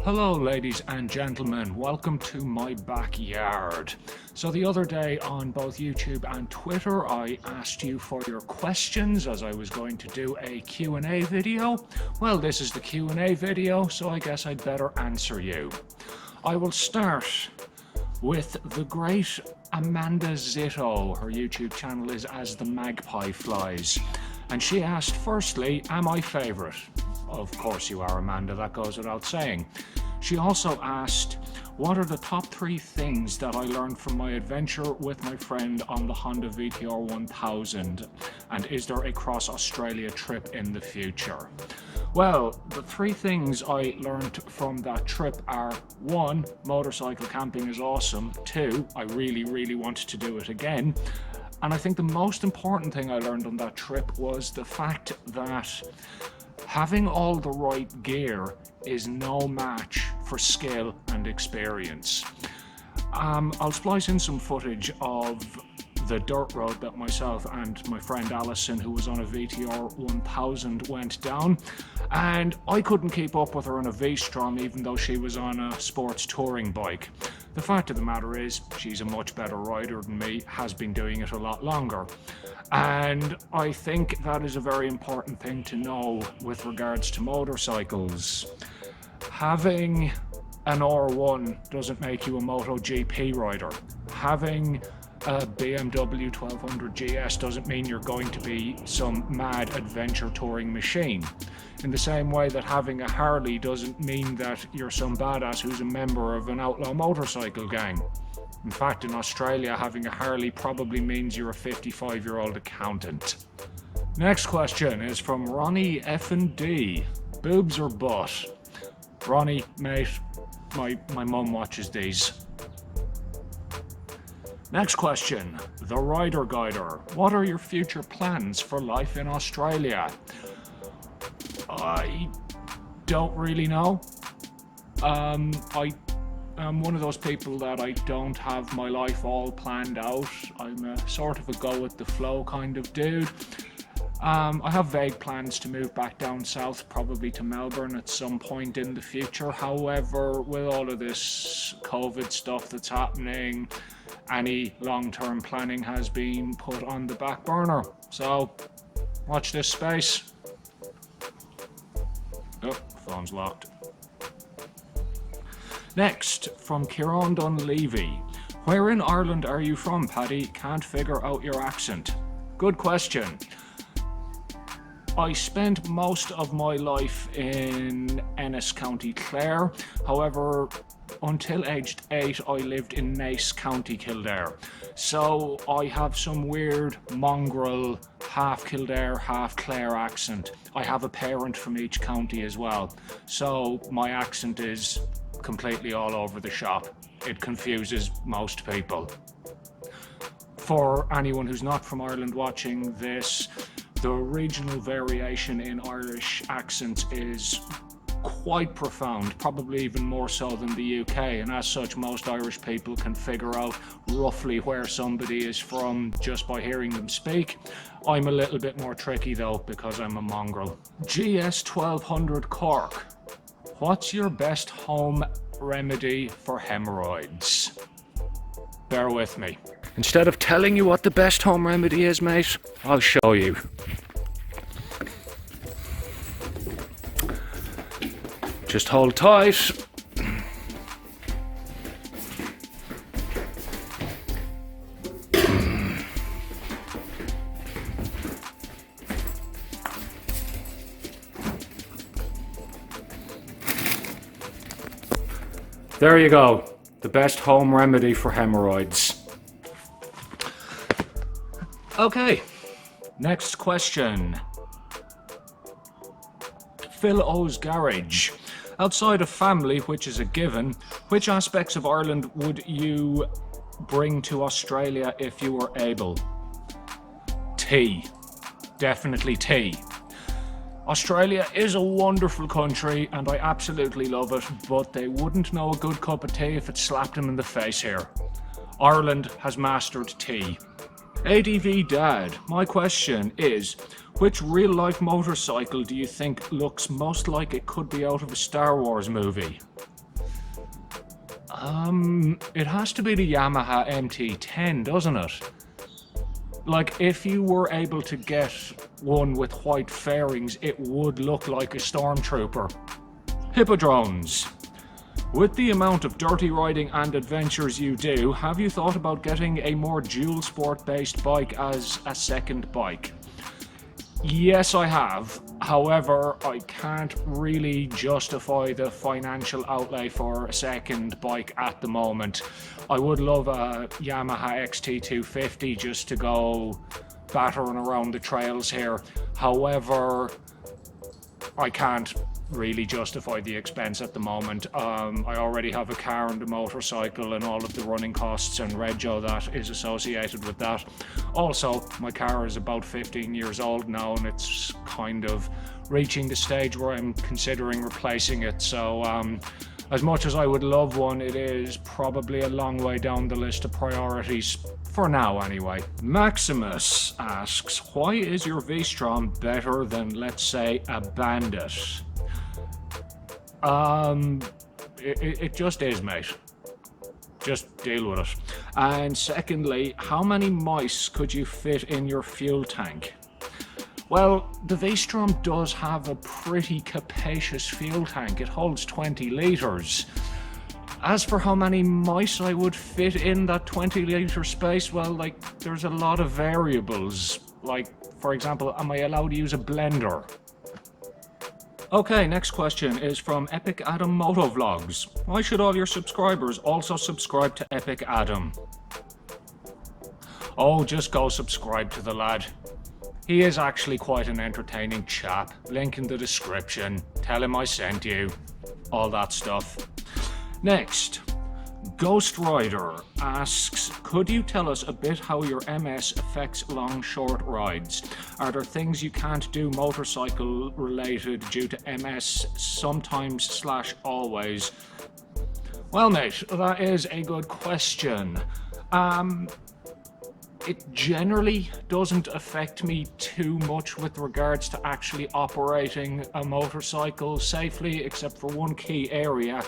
Hello ladies and gentlemen, welcome to my backyard. So the other day on both YouTube and Twitter I asked you for your questions as I was going to do a Q&A video. Well, this is the Q&A video, so I guess I'd better answer you. I will start with the great Amanda Zitto. Her YouTube channel is As the Magpie Flies. And she asked, firstly, am I favourite? Of course you are, Amanda, that goes without saying. She also asked, what are the top 3 things that I learned from my adventure with my friend on the Honda VTR 1000? And is there a cross-Australia trip in the future? Well, the 3 things I learned from that trip are: 1, motorcycle camping is awesome. 2, I really wanted to do it again. And I think the most important thing I learned on that trip was the fact that having all the right gear is no match for skill and experience. I'll splice in some footage of the dirt road that myself and my friend Alison, who was on a VTR 1000, went down, and I couldn't keep up with her on a v-strom even though she was on a sports touring bike. The fact of the matter is, she's a much better rider than me, has been doing it a lot longer. And I think that is a very important thing to know with regards to motorcycles. Having an R1 doesn't make you a MotoGP rider. Having a BMW 1200 GS doesn't mean you're going to be some mad adventure touring machine. In the same way that having a Harley doesn't mean that you're some badass who's a member of an outlaw motorcycle gang. In fact, in Australia, having a Harley probably means you're a 55-year-old accountant. Next question is from Ronnie F&D. Boobs or butt? Ronnie, mate, my mum watches these. Next question, the Rider Guider. What are your future plans for life in Australia? I don't really know. I'm one of those people that I don't have my life all planned out. I'm a sort of a go with the flow kind of dude. I have vague plans to move back down south, probably to Melbourne at some point in the future. However, with all of this COVID stuff that's happening, any long-term planning has been put on the back burner. So, watch this space. Oh, phone's locked. Next, from Kieran Dunleavy. Where in Ireland are you from, Paddy? Can't figure out your accent. Good question. I spent most of my life in Ennis, County Clare. However, until aged 8, I lived in Naas, County Kildare. So I have some weird mongrel, half Kildare, half Clare accent. I have a parent from each county as well. So my accent is completely all over the shop. It confuses most people. For anyone who's not from Ireland watching this, the regional variation in Irish accents is quite profound, probably even more so than the UK, and as such most Irish people can figure out roughly where somebody is from just by hearing them speak. I'm a little bit more tricky though because I'm a mongrel. GS 1200 Cork. What's your best home remedy for hemorrhoids? Bear with me. Instead of telling you what the best home remedy is, mate, I'll show you. Just hold tight. There you go. The best home remedy for hemorrhoids. Okay, next question. Phil O's Garage. Outside of family, which is a given, which aspects of Ireland would you bring to Australia if you were able? Tea. Definitely tea. Australia is a wonderful country and I absolutely love it, but they wouldn't know a good cup of tea if it slapped them in the face here. Ireland has mastered tea. ADV Dad, my question is, which real-life motorcycle do you think looks most like it could be out of a Star Wars movie? It has to be the Yamaha MT-10, doesn't it? Like, if you were able to get one with white fairings, it would look like a stormtrooper. Hippodromes. With the amount of dirty riding and adventures you do, have you thought about getting a more dual sport based bike as a second bike? Yes, I have. However, I can't really justify the financial outlay for a second bike at the moment. I would love a Yamaha XT250 just to go battering around the trails here. However, I can't really justify the expense at the moment. I already have a car and a motorcycle and all of the running costs and rego that is associated with that. Also, my car is about 15 years old now and it's kind of reaching the stage where I'm considering replacing it. So as much as I would love one, it is probably a long way down the list of priorities for now anyway. Maximus asks, why is your v-strom better than, let's say, a Bandit? It just is, mate. Just deal with it. And secondly, how many mice could you fit in your fuel tank? Well, the v-strom does have a pretty capacious fuel tank. It holds 20 litres. As for how many mice I would fit in that 20-litre space, well, like, there's a lot of variables. Like, for example, am I allowed to use a blender? Okay, next question is from Epic Adam Motovlogs. Why should all your subscribers also subscribe to Epic Adam? Oh, just go subscribe to the lad. He is actually quite an entertaining chap. Link in the description. Tell him I sent you. All that stuff. Next, Ghost Rider asks, could you tell us a bit how your MS affects long short rides? Are there things you can't do motorcycle related due to MS sometimes / always? Well, mate, that is a good question. It generally doesn't affect me too much with regards to actually operating a motorcycle safely, except for one key area,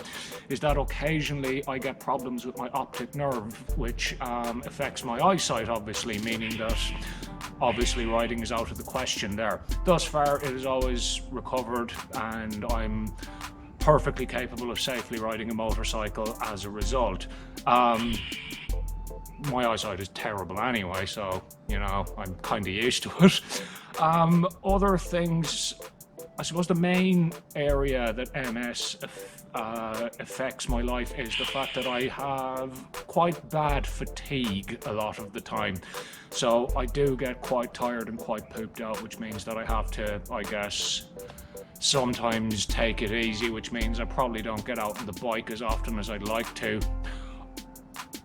is that occasionally I get problems with my optic nerve, which affects my eyesight, obviously, meaning that obviously riding is out of the question there. Thus far, it is always recovered and I'm perfectly capable of safely riding a motorcycle as a result. My eyesight is terrible anyway, so, you know, I'm kind of used to it. Other things, I suppose the main area that MS affects my life is the fact that I have quite bad fatigue a lot of the time. So I do get quite tired and quite pooped out, which means that I have to, I guess, sometimes take it easy, which means I probably don't get out on the bike as often as I'd like to.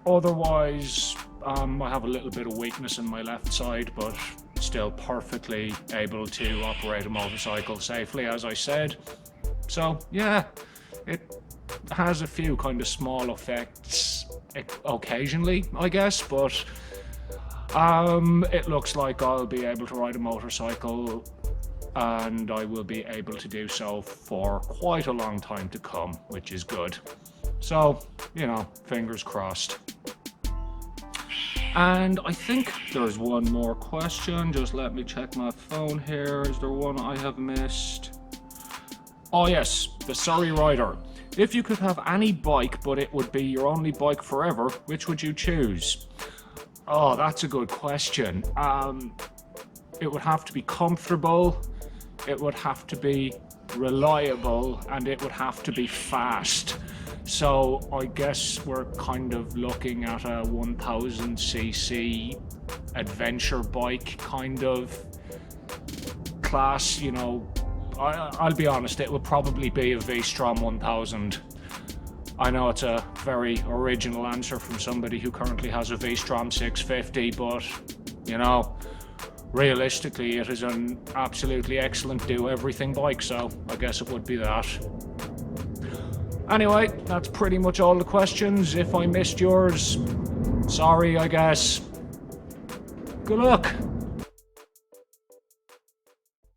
Otherwise, I have a little bit of weakness in my left side, but still perfectly able to operate a motorcycle safely, as I said. So, yeah, it has a few kind of small effects occasionally, I guess, but it looks like I'll be able to ride a motorcycle and I will be able to do so for quite a long time to come, which is good. So, you know, fingers crossed. And I think there's one more question. Just let me check my phone here. Is there one I have missed? Oh yes, the Surrey Rider. If you could have any bike, but it would be your only bike forever, which would you choose? Oh, that's a good question. It would have to be comfortable, it would have to be reliable, and it would have to be fast. So I guess we're kind of looking at a 1000cc adventure bike kind of class, you know. I'll be honest, it would probably be a v-strom 1000. I know it's a very original answer from somebody who currently has a v-strom 650, but, you know, realistically it is an absolutely excellent do-everything bike, so I guess it would be that. Anyway, that's pretty much all the questions. If I missed yours, sorry, I guess. Good luck.